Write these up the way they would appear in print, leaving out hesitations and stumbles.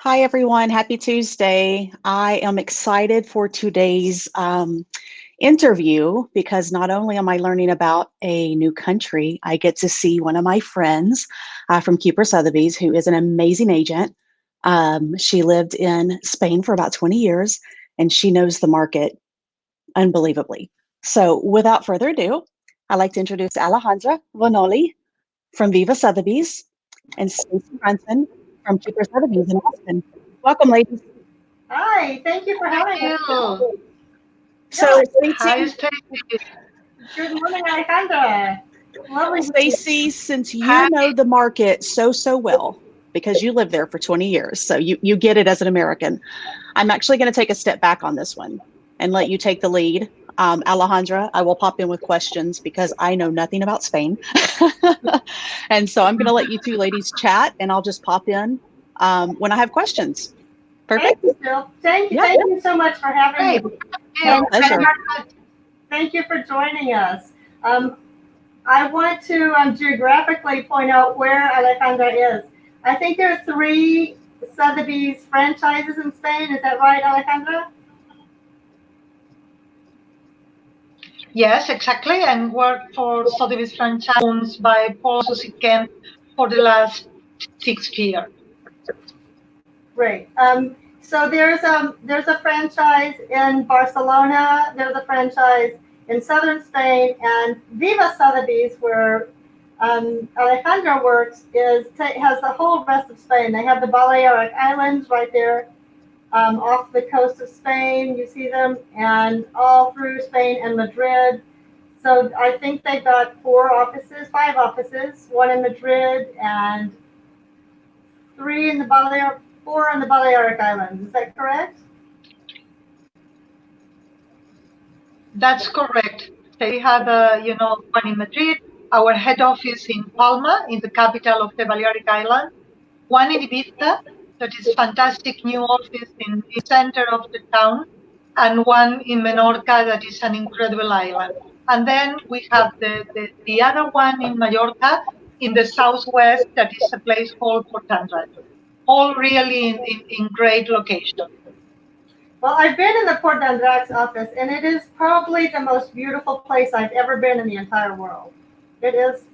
Hi, everyone. Happy Tuesday. I am excited for today's interview because not only am I learning about a new country, I get to see one of my friends from Kuper Sotheby's, who is an amazing agent. She lived in Spain for about 20 years and she knows the market unbelievably. So, without further ado, I'd like to introduce Alejandra Vanoli from Viva Sotheby's and Stacy Brunson from Kuper Sotheby's in Austin. Welcome, ladies. Hi, thank you for having us. You. So, Hi, Stacy, Stacy. Good morning, Alejandra. Lovely to see you. Stacy, since Hi. you know the market so well, because you lived there for 20 years, so you get it as an American, I'm actually going to take a step back on this one and let you take the lead. Alejandra, I will pop in with questions because I know nothing about Spain. And so I'm going to let you two ladies chat and I'll just pop in when I have questions. Perfect. Thank you, Jill. Thank you. Yeah. Thank you so much for having Hey, me. My pleasure. Thank you for joining us. I want to geographically point out where Alejandra is. I think there are 3 Sotheby's franchises in Spain. Is that right, Alejandra? Yes, exactly. And worked for Sotheby's franchise owned by Paul Susie Kemp for the last 6 years. Great. So there's a franchise in Barcelona. There's a franchise in southern Spain, and Viva Sotheby's, where Alejandra works, has the whole rest of Spain. They have the Balearic Islands right there off the coast of Spain. You see them, and all through Spain and Madrid. So I think they've got 5 offices, one in Madrid and 3 in the Balearic. 4 on the Balearic Islands. Is that correct? That's correct. They have, one in Madrid, our head office in Palma, in the capital of the Balearic Island, one in Ibiza, that is fantastic new office in the center of the town, and one in Menorca, that is an incredible island. And then we have the other one in Mallorca, in the southwest, that is a place called Port Andres. All really in great location. Well, I've been in the Port d'Andre's office, and it is probably the most beautiful place I've ever been in the entire world. It is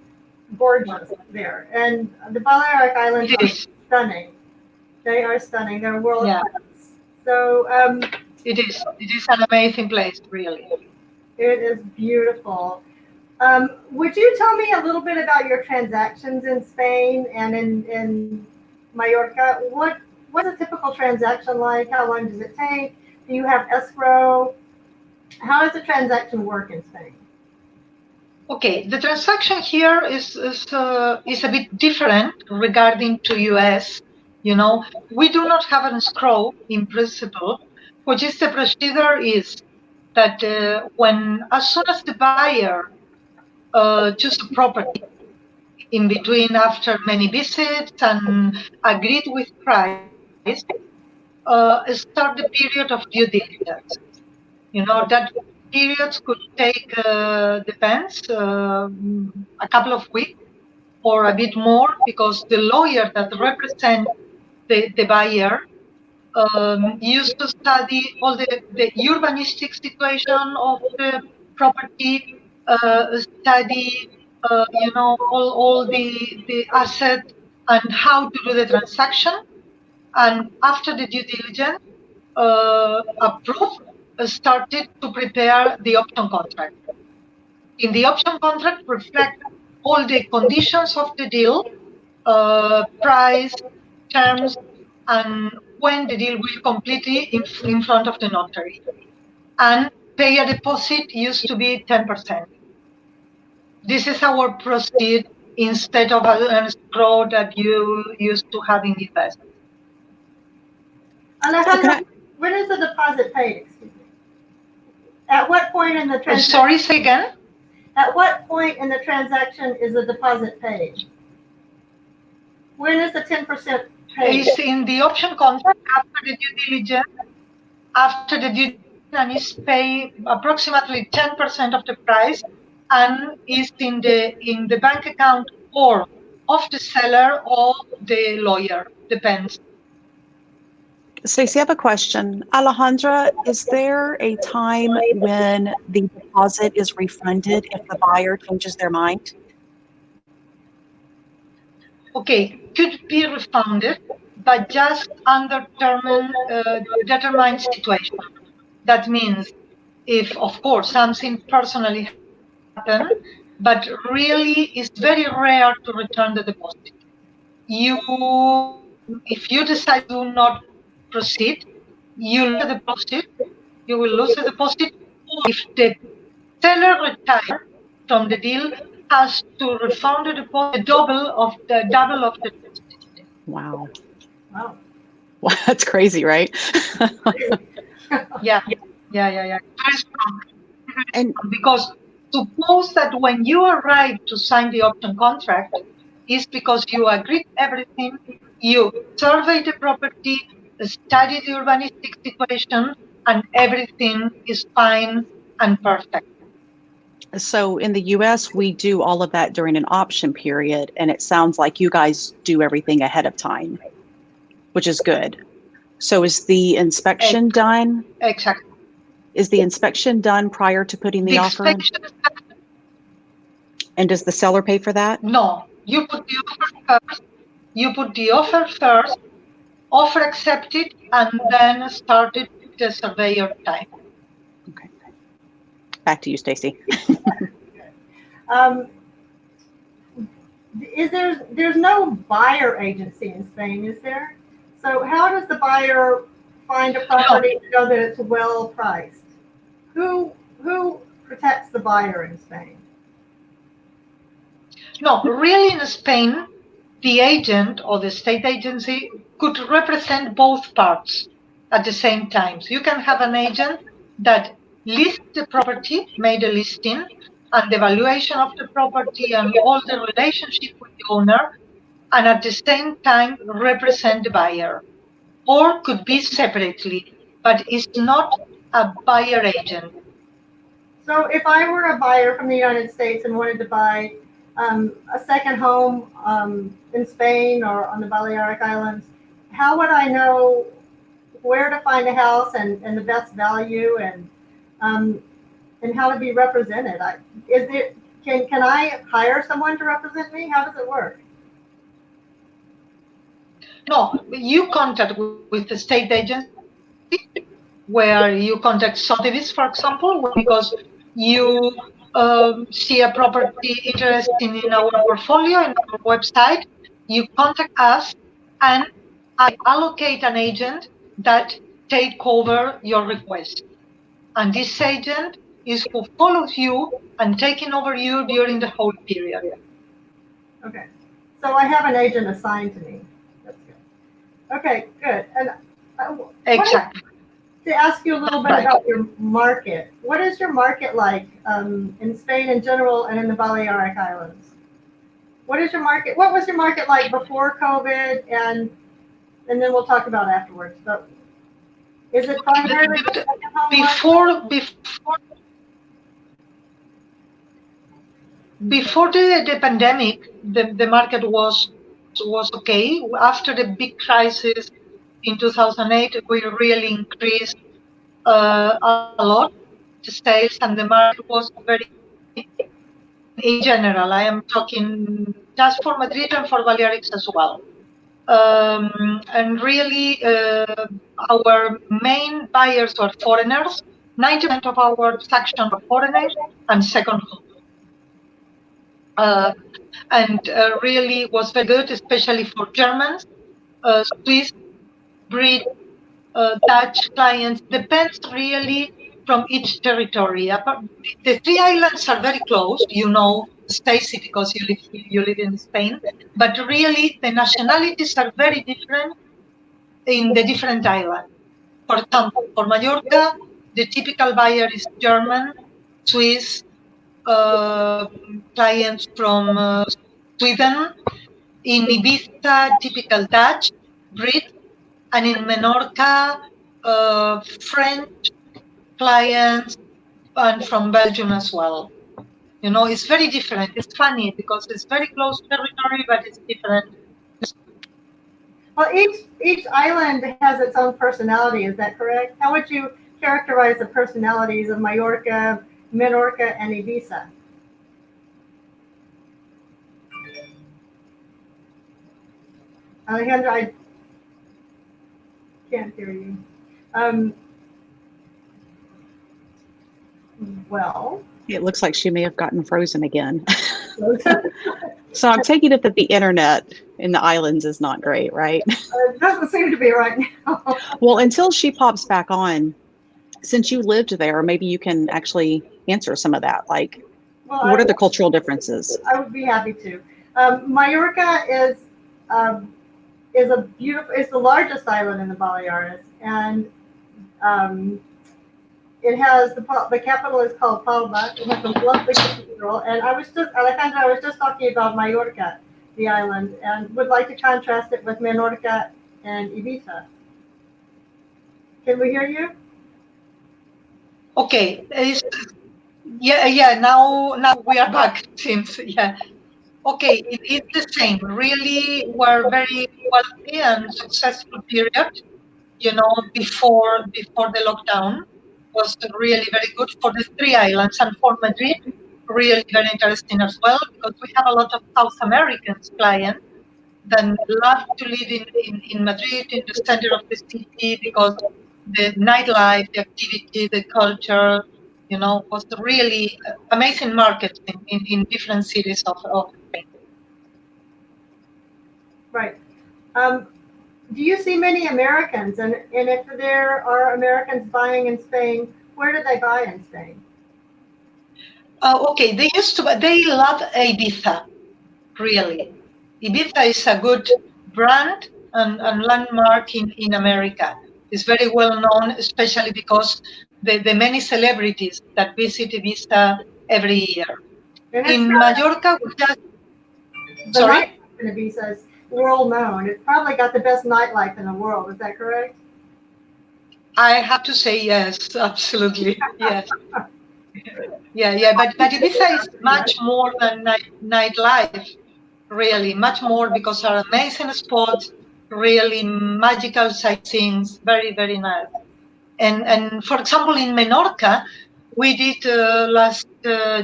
gorgeous there, and the Balearic Islands are stunning. They are stunning. They're world class. So it is an amazing place, really. It is beautiful. Would you tell me a little bit about your transactions in Spain and in Mallorca? What's a typical transaction like? How long does it take? Do you have escrow? How does the transaction work in Spain? Okay, the transaction here is a bit different regarding to US. You know, we do not have an escrow in principle, which is the procedure is that as soon as the buyer chooses a property in between after many visits and agreed with price, start the period of due diligence. You know, that periods could take, depends, a couple of weeks or a bit more, because the lawyer that represents the buyer used to study all the urbanistic situation of the property, study, all the asset and how to do the transaction. And after the due diligence, approved, started to prepare the option contract. In the option contract, reflect all the conditions of the deal, price, terms, and when the deal will complete in front of the notary. And pay a deposit used to be 10%. This is our proceed instead of an escrow that you used to have in the past. Alejandra, when is the deposit paid? Excuse me. At what point in the transaction? Sorry, say again? At what point in the transaction is the deposit paid? When is the 10% paid? It's in the option contract after the due diligence. After the due diligence is pay approximately 10% of the price, and is in the bank account or of the seller or the lawyer, depends. Stacey, I have a question. Alejandra, is there a time when the deposit is refunded if the buyer changes their mind? Okay, could be refunded, but just under determined situation. That means if, of course, something personally happened, but really it's very rare to return the deposit. If you decide to not proceed, you lose the deposit. You will lose the deposit. If the seller retires from the deal, has to refund the deposit, double of the deposit. Wow. Wow. Well, that's crazy, right? Yeah. Very strong. And Because suppose that when you arrive to sign the option contract, is because you agreed everything, you surveyed the property, studied the urbanistic situation, and everything is fine and perfect. so in the US, we do all of that during an option period, and it sounds like you guys do everything ahead of time, which is good. So is the inspection done? Exactly. Is the inspection done prior to putting the offer in? inspection, And does the seller pay for that? no, you put the offer first. You put the offer first, offer accepted, and then started the surveyor time. Okay. Back to you, Stacy. Um, there's no buyer agency in Spain, is there? So how does the buyer find a property to know that it's well priced? Who protects the buyer in Spain? No, really in Spain, the agent or the state agency could represent both parts at the same time. So you can have an agent that lists the property, made a listing, and the valuation of the property and all the relationship with the owner, and at the same time represent the buyer. Or could be separately, but it's not a buyer agent. So if I were a buyer from the United States and wanted to buy a second home in Spain or on the Balearic Islands, how would I know where to find a house and the best value and how to be represented? Can I hire someone to represent me? How does it work? No, you contact with the state agency where you contact Sotheby's, for example, because you see a property interesting in our portfolio, in our website, you contact us and I allocate an agent that take over your request. And this agent is who follows you and taking over you during the whole period. Okay. So I have an agent assigned to me. That's good. Okay, good. And Exactly. to ask you a little bit about your market. What is your market like in Spain in general and in the Balearic Islands? What is your market? What was your market like before COVID, and then we'll talk about afterwards. But is it primarily before the pandemic, the market was okay. After the big crisis in 2008, we really increased a lot the sales, and the market was very, in general, I am talking just for Madrid and for Balearics as well. And really, our main buyers were foreigners. 90% of our transactions were foreigners and second home. And really was very good, especially for Germans, Swiss, Brit, Dutch clients. Depends really from each territory. The three islands are very close, you know, Stacy, because you live in Spain. But really, the nationalities are very different in the different islands. For example, for Mallorca, the typical buyer is German, Swiss, clients from Sweden. In Ibiza, typical Dutch, Brit, and in Menorca, French clients, and from Belgium as well. You know, it's very different. It's funny because it's very close territory, but it's different. Well, each island has its own personality. Is that correct? How would you characterize the personalities of Mallorca, Menorca, and Ibiza? Alejandra, I can't hear you. Um, well, It looks like she may have gotten frozen again. So I'm taking it that the internet in the islands is not great, right? it doesn't seem to be right now. Well, until she pops back on, since you lived there, maybe you can actually answer some of that. Like, Well, what are the cultural differences? I would be happy to. Mallorca um, is a beautiful. It's the largest island in the Baleares, and um, it has the capital is called Palma. It has a lovely cathedral, and Alejandra, I was just talking about Mallorca, the island, and would like to contrast it with Menorca and Ibiza. Can we hear you? Okay. Yeah. Now we are back. Since yeah. Okay, it's the same. Really, were very wealthy and successful period. Before the lockdown was really very good for the three islands and for Madrid. Really very interesting as well because we have a lot of South Americans clients that love to live in Madrid, in the center of the city, because the nightlife, the activity, the culture, was really amazing market in different cities of Spain. Right. Um, do you see many Americans? And if there are Americans buying in Spain, where do they buy in Spain? Okay, they love Ibiza, really. Ibiza is a good brand and landmark in America. It's very well known, especially because the many celebrities that visit Ibiza every year. And it's In got Mallorca, we just, the sorry? nightlife in Ibiza is world known. It's probably got the best nightlife in the world. Is that correct? I have to say yes, absolutely, yes. Yeah, but Ibiza is much more than nightlife, really, much more because our amazing spots, really magical sightseeing, very, very nice. And for example, in Menorca, we did last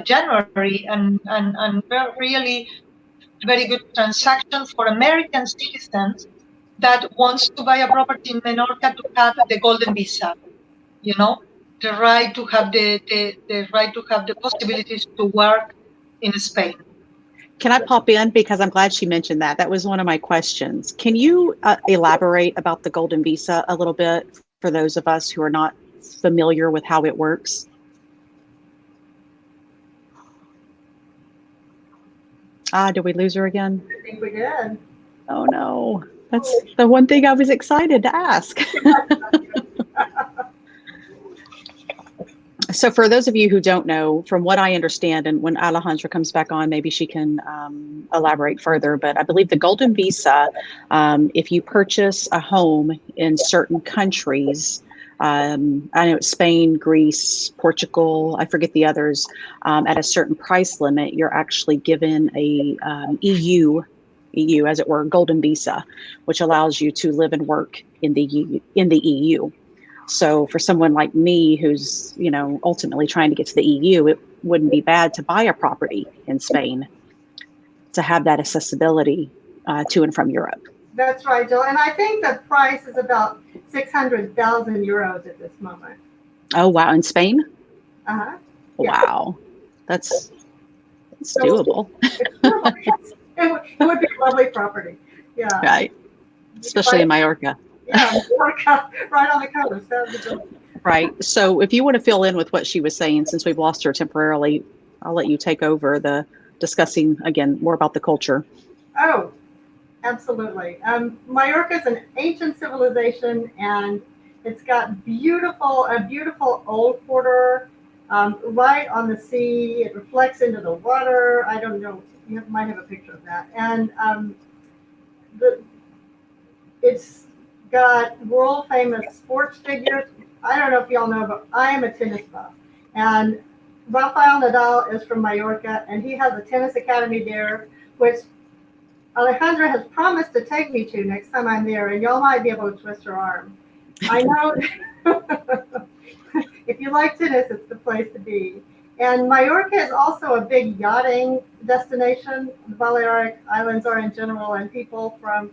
January and really very good transaction for American citizens that wants to buy a property in Menorca to have the golden visa, you know, the right to have the right to have the possibilities to work in Spain. Can I pop in? Because I'm glad she mentioned that. That was one of my questions. Can you elaborate about the Golden Visa a little bit for those of us who are not familiar with how it works? Did we lose her again? I think we did. Oh no, that's the one thing I was excited to ask. So for those of you who don't know, from what I understand, and when Alejandra comes back on, maybe she can elaborate further, but I believe the Golden Visa, if you purchase a home in certain countries, I know it's Spain, Greece, Portugal, I forget the others, at a certain price limit, you're actually given a EU, as it were, Golden Visa, which allows you to live and work in the EU. So for someone like me who's, ultimately trying to get to the EU, it wouldn't be bad to buy a property in Spain to have that accessibility to and from Europe. That's right, Jill. And I think the price is about 600,000 euros at this moment. Oh, wow. In Spain? Uh-huh. Yeah. Wow. That's doable. It would be a lovely property. Yeah. Right. Especially in Mallorca. Yeah, Mallorca, right on the coast. That would be good. Right. So if you want to fill in with what she was saying, since we've lost her temporarily, I'll let you take over the discussing again more about the culture. Oh, absolutely. Mallorca is an ancient civilization, and it's got a beautiful old quarter right on the sea. It reflects into the water. I don't know. You might have a picture of that. And it's got world famous sports figures. I don't know if y'all know, but I am a tennis buff. And Rafael Nadal is from Mallorca, and he has a tennis academy there, which Alejandra has promised to take me to next time I'm there, and y'all might be able to twist her arm. I know. If you like tennis, it's the place to be. And Mallorca is also a big yachting destination. The Balearic Islands are in general, and people from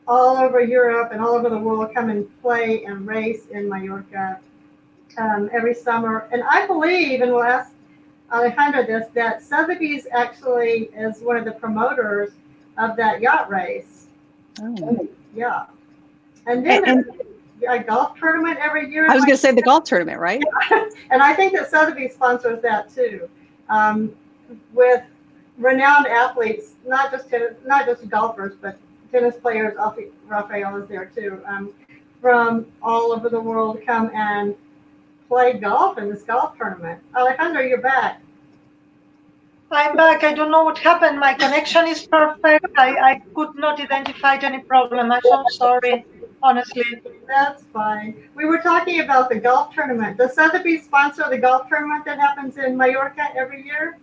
all over Europe and all over the world come and play and race in Mallorca every summer. And I believe, and we'll ask Alejandra this, that Sotheby's actually is one of the promoters of that yacht race. Oh. Yeah. And then And there's a golf tournament every year. I was going to say the golf tournament, right? And I think that Sotheby's sponsors that too, with renowned athletes, not just golfers, but tennis players. Rafael is there too, from all over the world come and play golf in this golf tournament. Alejandra, you're back. I'm back. I don't know what happened. My connection is perfect. I could not identify any problem. I'm so sorry, honestly. That's fine. We were talking about the golf tournament. Does Sotheby's sponsor the golf tournament that happens in Mallorca every year?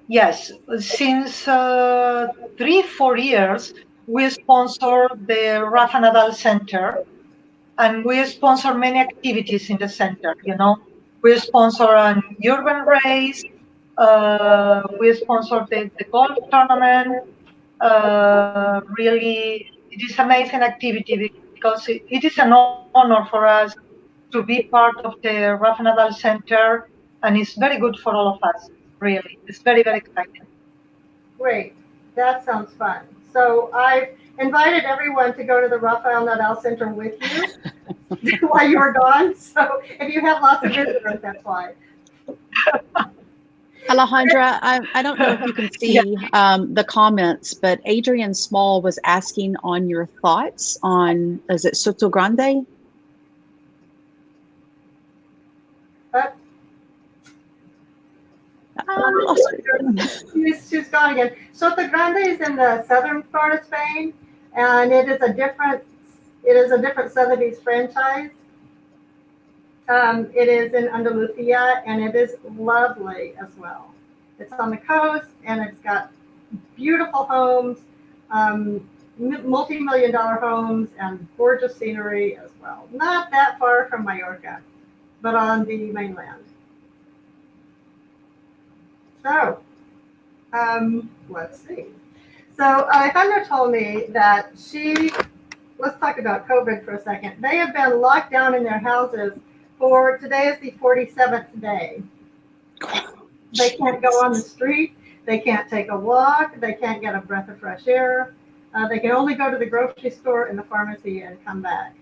Yes, since 3-4 years, we sponsor the Rafa Nadal Center, and we sponsor many activities in the center. We sponsor an urban race. We sponsor the golf tournament. Really, it is amazing activity because it is an honor for us to be part of the Rafa Nadal Center, and it's very good for all of us. Really, it's very, very exciting. Great. That sounds fun. So I've invited everyone to go to the Rafael Nadal Center with you while you were gone. So if you have lots of visitors, that's why. Alejandra, I don't know if you can see the comments, but Adrian Small was asking on your thoughts on, is it Soto Grande? She's gone again. Soto Grande is in the southern part of Spain, and it is a different Sotheby's franchise. It is in Andalusia, and it is lovely as well. It's on the coast, and it's got beautiful homes, multi-million-dollar homes, and gorgeous scenery as well. Not that far from Mallorca, but on the mainland. So, let's see. So Alejandra told me that let's talk about COVID for a second. They have been locked down in their houses today is the 47th day. They can't go on the street. They can't take a walk. They can't get a breath of fresh air. They can only go to the grocery store and the pharmacy and come back.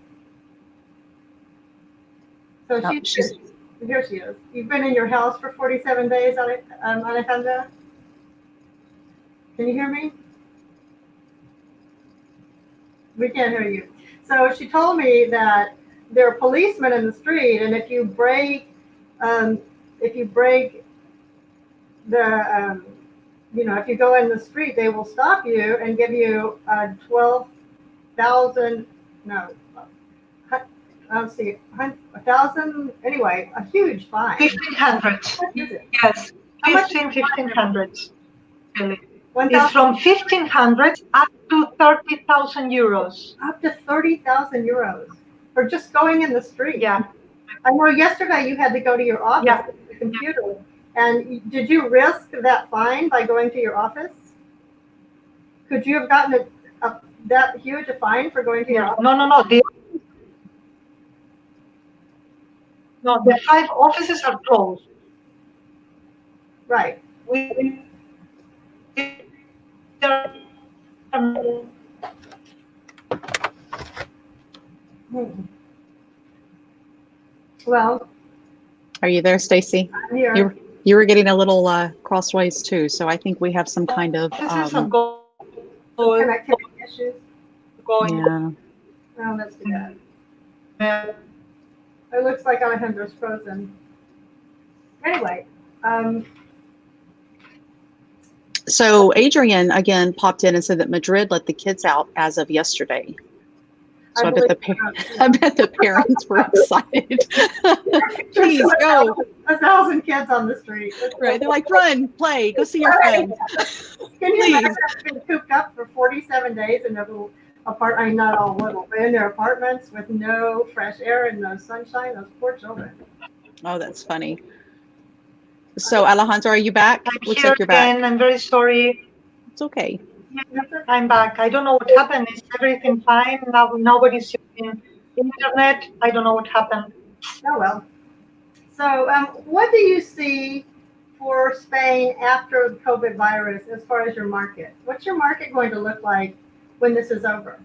So here she is. You've been in your house for 47 days, Alejandra? Can you hear me? We can't hear you. So she told me that there are policemen in the street, and if you break the, if you go in the street, they will stop you and give you a 12,000, let's see, 1,000, anyway, a huge fine. 1,500. Yes, 1,500. Really. It's from 1,500 up to 30,000 euros. Up to 30,000 euros for just going in the street. Yeah. I know yesterday you had to go to your office with the computer. And did you risk that fine by going to your office? Could you have gotten that huge a fine for going to your office? No. The 5 offices are closed. Right. Well, are you there, Stacy? I'm here. You were getting a little crossways too, so I think we have some kind of connectivity issues. Yeah. Oh, that's too bad. It looks like Alejandra's frozen. Anyway, so Adrian again popped in and said that Madrid let the kids out as of yesterday. So I bet the parents were excited. Please go. 1,000 kids on the street. Right. They're like, run, play, go see your friends. Can you Please. imagine being cooped up for 47 days in their little apartment? I mean, not all little, but in their apartments with no fresh air and no sunshine. Those poor children. Oh, that's funny. So, Alejandra, are you back? I'm Looks here like you're back. again. I'm very sorry. It's okay. I'm back. I don't know what happened. Is everything fine? Now nobody's using internet. I don't know what happened. Oh well. So, what do you see for Spain after the COVID virus as far as your market? What's your market going to look like when this is over?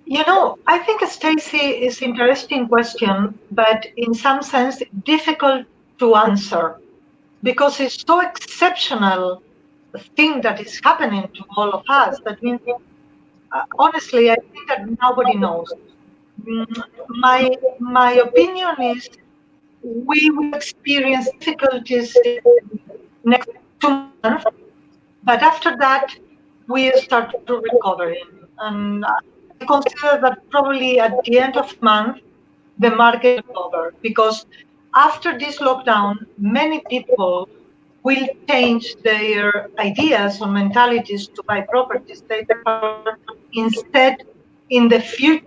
You know, I think Stacy is interesting question, but in some sense difficult to answer because it's so exceptional thing that is happening to all of us. That means, honestly, I think that nobody knows. Mm, my opinion is we will experience difficulties in next 2 months, but after that we start to recovering. And I consider that probably at the end of the month the market will over because after this lockdown, many people will change their ideas or mentalities to buy properties. They prefer instead in the future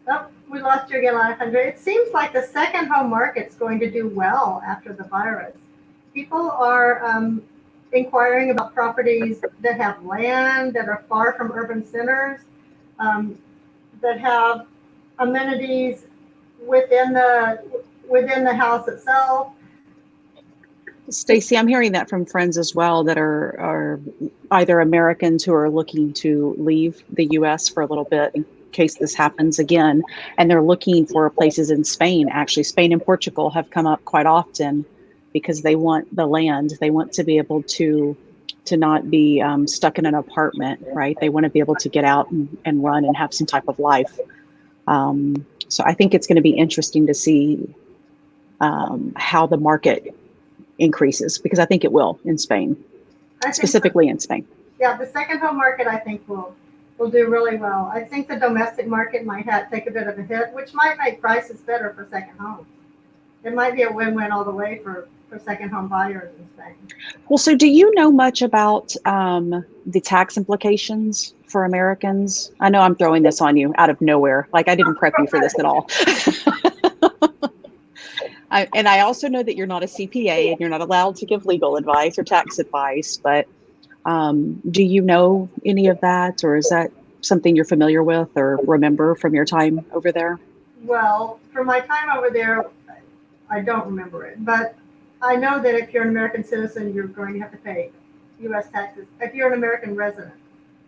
Oh, we lost you again, Alejandra. It seems like the second home market's going to do well after the virus. People are inquiring about properties that have land, that are far from urban centers, um, that have amenities within the house itself. Stacy, I'm hearing that from friends as well that are either Americans who are looking to leave the US for a little bit in case this happens again, and they're looking for places in Spain. Actually, Spain and Portugal have come up quite often because they want the land. They want to be able to not be stuck in an apartment, right? They want to be able to get out and run and have some type of life. So I think it's going to be interesting to see how the market increases, because I think it will in Spain, specifically in Spain. Yeah, the second home market I think will do really well. I think the domestic market might take a bit of a hit, which might make prices better for second homes. It might be a win-win all the way for second home buyers in Spain. Well, so do you know much about the tax implications for Americans? I know I'm throwing this on you out of nowhere. Like I didn't prep you for this at all. And I also know that you're not a CPA and you're not allowed to give legal advice or tax advice, but do you know any of that, or is that something you're familiar with or remember from your time over there? Well, from my time over there, I don't remember it, but I know that if you're an American citizen, you're going to have to pay U.S. taxes. If you're an American resident,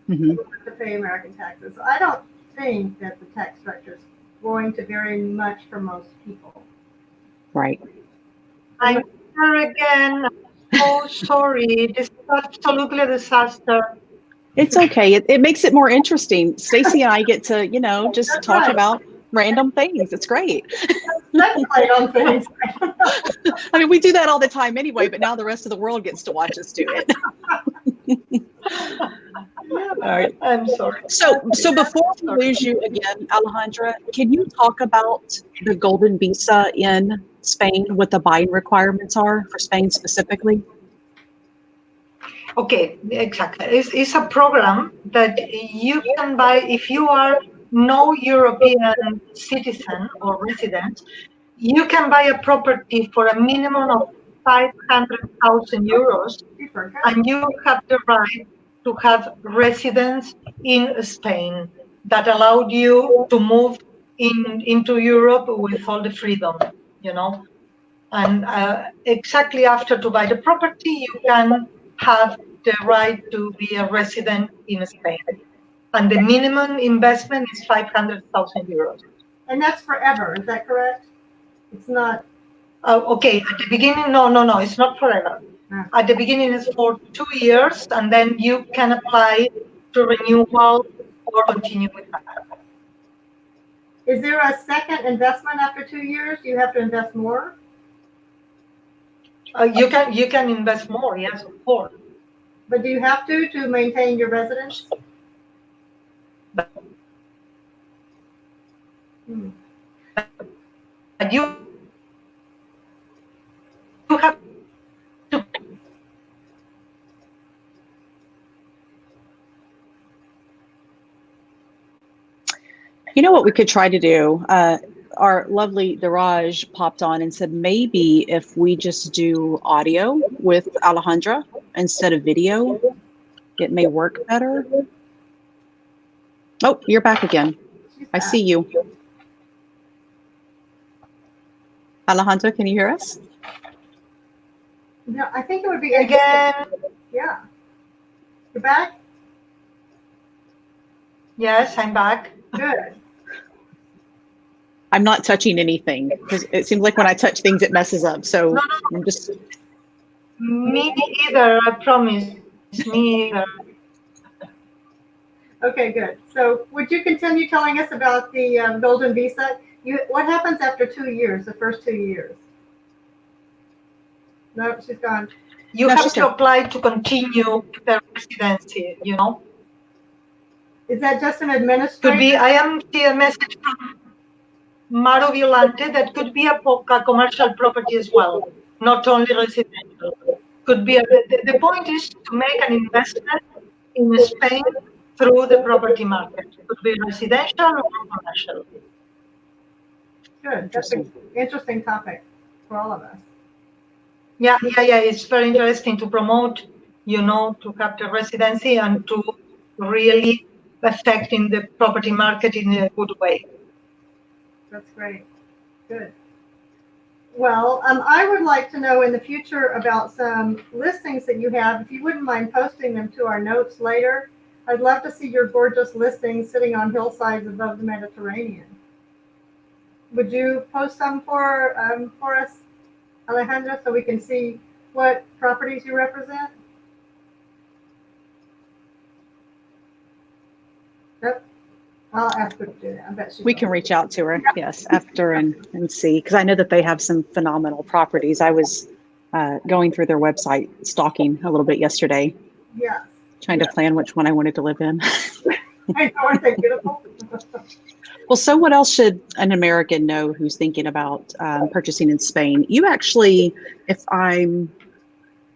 you have to pay American taxes. So I don't think that the tax structure is going to vary much for most people. Right. I'm here again. Oh, sorry. This is absolutely a disaster. It's okay. It makes it more interesting. Stacy and I get to, just That's talk right. about random things. It's great. Speculate on things. I mean, we do that all the time anyway, but now the rest of the world gets to watch us do it. All right. I'm sorry. So before we lose you again, Alejandra, can you talk about the golden visa in Spain, what the buying requirements are for Spain specifically? Okay, exactly. It's a program that you can buy if you are no European citizen or resident. You can buy a property for a minimum of 500,000 euros, and you have the right to have residence in Spain that allowed you to move into Europe with all the freedom, you know. And exactly after to buy the property, you can have the right to be a resident in Spain. And the minimum investment is 500,000 euros. And that's forever, is that correct? It's not. Okay, at the beginning, no, it's not forever. At the beginning, it's for 2 years, and then you can apply to renewal or continue with that. Is there a second investment after 2 years? You have to invest more? You can invest more, yes, of course. But do you have to maintain your residence? you have to. You know what we could try to do? Our lovely Daraj popped on and said maybe if we just do audio with Alejandra instead of video, it may work better. Oh, you're back again. I see you. Alejandra, can you hear us? No, I think it would be Again. Yeah. You're back? Yes, I'm back. Good. I'm not touching anything because it seems like when I touch things, it messes up. So no. I'm just. Me either, I promise. Me either. Okay, good. So would you continue telling us about the golden visa? What happens after 2 years, the first 2 years? No, she's gone. You have to apply to continue the residency, you know. Is that just an administrative? Could be, I am see a message from Maro Violante that could be a commercial property as well, not only residential. Could be, the point is to make an investment in Spain through the property market. It could be residential or commercial. Good. That's an interesting topic for all of us. Yeah. It's very interesting to promote, you know, to capture residency and to really affect in the property market in a good way. That's great. Good. Well, I would like to know in the future about some listings that you have. If you wouldn't mind posting them to our notes later, I'd love to see your gorgeous listings sitting on hillsides above the Mediterranean. Would you post some for us, Alejandra, so we can see what properties you represent? Yep. I'll ask her to do that. I bet we can reach out to her, yes, after and see, because I know that they have some phenomenal properties. I was going through their website, stalking a little bit yesterday. Yes. Trying to plan which one I wanted to live in. I know, aren't they beautiful? Well, so what else should an American know who's thinking about purchasing in Spain? You actually, if I'm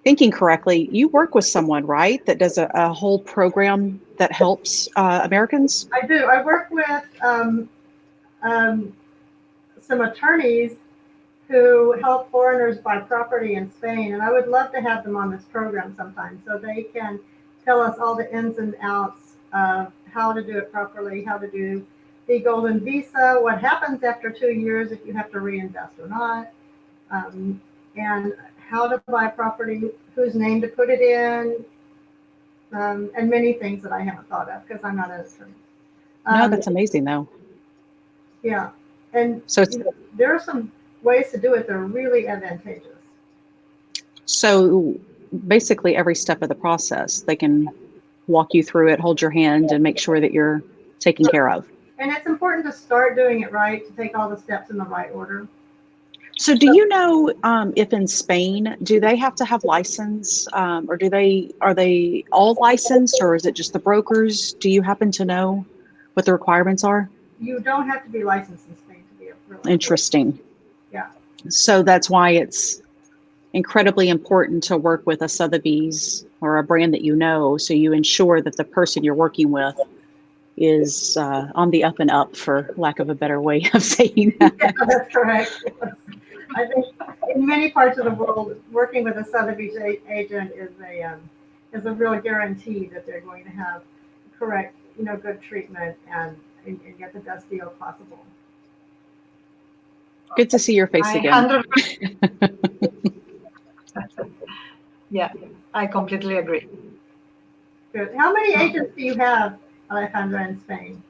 thinking correctly, you work with someone, right, that does a whole program that helps Americans? I do. I work with some attorneys who help foreigners buy property in Spain, and I would love to have them on this program sometime so they can tell us all the ins and outs of how to do it properly, how to do the golden visa, what happens after 2 years if you have to reinvest or not, and how to buy property, whose name to put it in, and many things that I haven't thought of because I'm not an attorney. No, that's amazing though. Yeah, and so there are some ways to do it that are really advantageous. So basically every step of the process, they can walk you through it, hold your hand, and make sure that you're taken care of. And it's important to start doing it right, to take all the steps in the right order. So do you know if in Spain, do they have to have license or are they all licensed, or is it just the brokers? Do you happen to know what the requirements are? You don't have to be licensed in Spain to be a realtor. Interesting. Yeah. So that's why it's incredibly important to work with a Sotheby's or a brand that you know, so you ensure that the person you're working with is on the up and up, for lack of a better way of saying that. Yeah, that's correct. I think in many parts of the world, working with a Sotheby's agent is a real guarantee that they're going to have correct, good treatment and get the best deal possible. Good to see your face again. Yeah, I completely agree. Good. How many agents do you have, Alejandra, in Spain?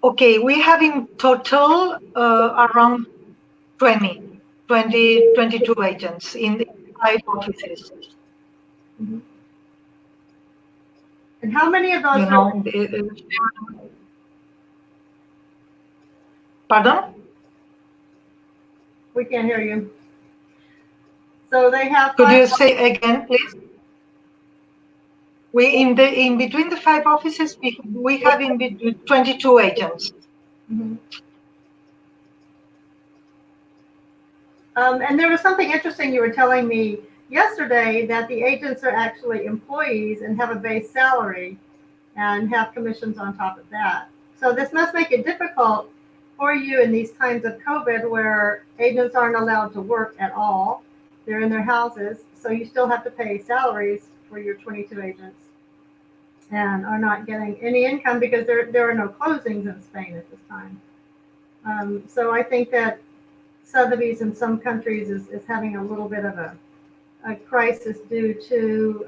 Okay, we have in total around 22 agents in the 5 offices. Mm-hmm. And how many of those Pardon? We can't hear you. So they have. Could you say again, please? We in between the 5 offices, we have in between 22 agents. Mm-hmm. And there was something interesting you were telling me yesterday that the agents are actually employees and have a base salary and have commissions on top of that. So this must make it difficult for you in these times of COVID where agents aren't allowed to work at all. They're in their houses, so you still have to pay salaries for your 22 agents and are not getting any income because there are no closings in Spain at this time. So I think that Sotheby's in some countries is having a little bit of a crisis due to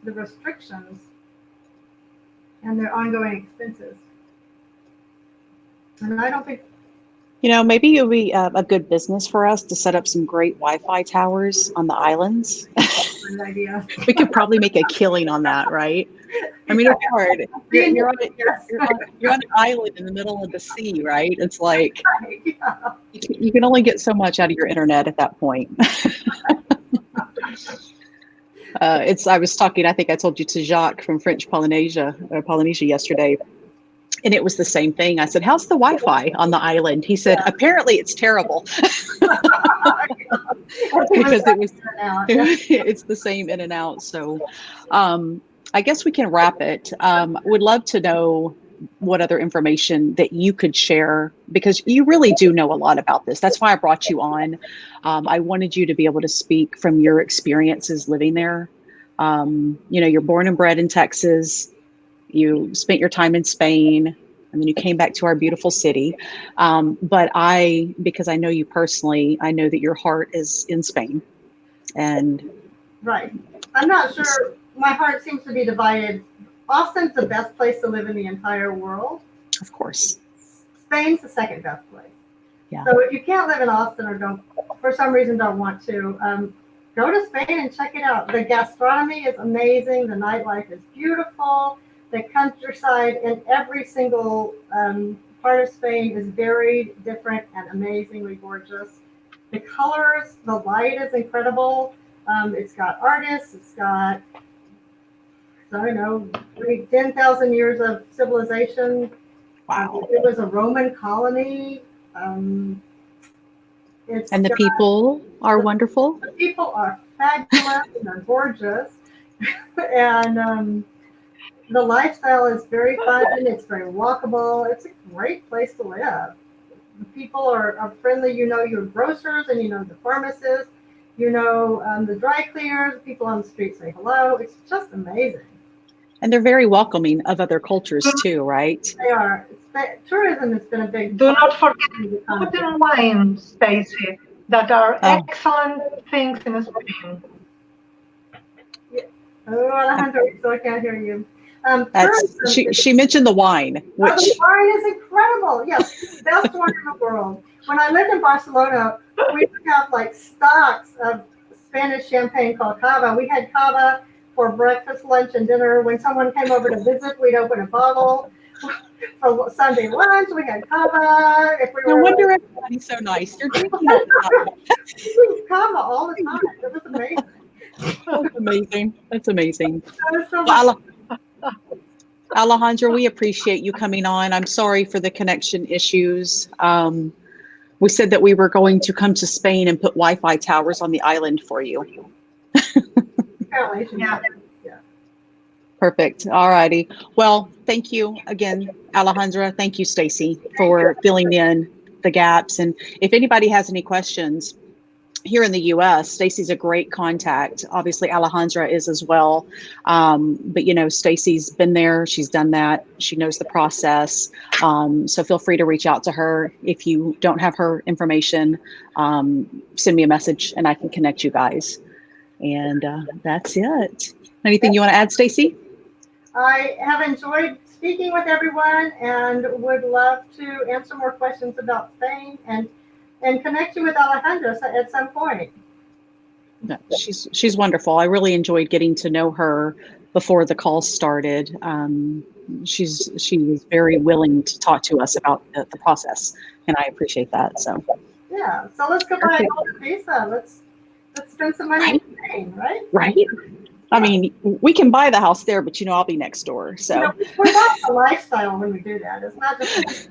the restrictions and their ongoing expenses. And I don't think, Maybe it would be a good business for us to set up some great Wi-Fi towers on the islands. that's a good idea. We could probably make a killing on that, right? I mean, it's hard. You're on an island in the middle of the sea, right? It's like Yeah. you can only get so much out of your internet at that point. I was talking, I think I told you, to Jacques from French Polynesia yesterday. And it was the same thing. I said, how's the Wi-Fi on the island? He said, apparently it's terrible. Because it's the same in and out. So I guess we can wrap it. Would love to know what other information that you could share, because you really do know a lot about this. That's why I brought you on. I wanted you to be able to speak from your experiences living there. You're born and bred in Texas. You spent your time in Spain, and then you came back to our beautiful city. But because I know you personally, I know that your heart is in Spain. And right. I'm not sure. My heart seems to be divided. Austin's the best place to live in the entire world. Of course. Spain's the second best place. Yeah. So if you can't live in Austin or for some reason don't want to, go to Spain and check it out. The gastronomy is amazing. The nightlife is beautiful. The countryside in every single part of Spain is very different and amazingly gorgeous. The colors, the light is incredible. It's got artists. It's got, I don't know, 10,000 years of civilization. Wow. It was a Roman colony. And the people are wonderful. The people are fabulous and they're gorgeous. And the lifestyle is very fun. It's very walkable. It's a great place to live. The people are friendly. Your grocers and the pharmacists. The dry cleaners. People on the street say hello. It's just amazing. And they're very welcoming of other cultures too, right? They are. Tourism has been a big. Do not forget food and wine, Stacy, that are excellent things in Spain. Oh, Alejandra, so I can't hear you. She mentioned the wine, which the wine is incredible. Yes, best wine in the world. When I lived in Barcelona, we would have like stocks of Spanish champagne called cava. We had cava for breakfast, lunch, and dinner. When someone came over to visit, we'd open a bottle. For Sunday lunch, we had cava. No wonder everybody's so nice. You're drinking cava all the time. It was amazing. That's amazing. That's amazing. So Alejandra, we appreciate you coming on. I'm sorry for the connection issues. We said that we were going to come to Spain and put Wi-Fi towers on the island for you. Yeah. Perfect. All righty. Well, thank you again, Alejandra. Thank you, Stacy, for filling in the gaps. And if anybody has any questions here in the U.S., Stacy's a great contact. Obviously, Alejandra is as well. But, Stacy's been there. She's done that. She knows the process. So feel free to reach out to her. If you don't have her information, send me a message and I can connect you guys. And that's it. Anything you want to add, Stacy? I have enjoyed speaking with everyone and would love to answer more questions about Spain and connect you with Alejandra at some point. No, she's wonderful. I really enjoyed getting to know her before the call started. She was very willing to talk to us about the process, and I appreciate that. So yeah. So let's go buy a golden visa. Let's spend some money in Spain, right? Right. I mean, we can buy the house there, but I'll be next door. So we're not the lifestyle when we do that. It's not just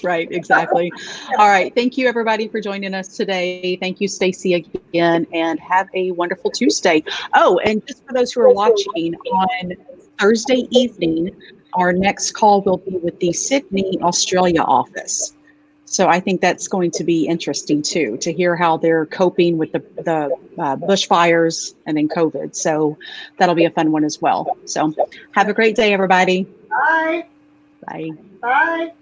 Right, exactly. All right. Thank you, everybody, for joining us today. Thank you, Stacy, again, and have a wonderful Tuesday. Oh, and just for those who are watching, on Thursday evening, our next call will be with the Sydney, Australia office. So I think that's going to be interesting, too, to hear how they're coping with the bushfires and then COVID. So that'll be a fun one as well. So have a great day, everybody. Bye. Bye. Bye.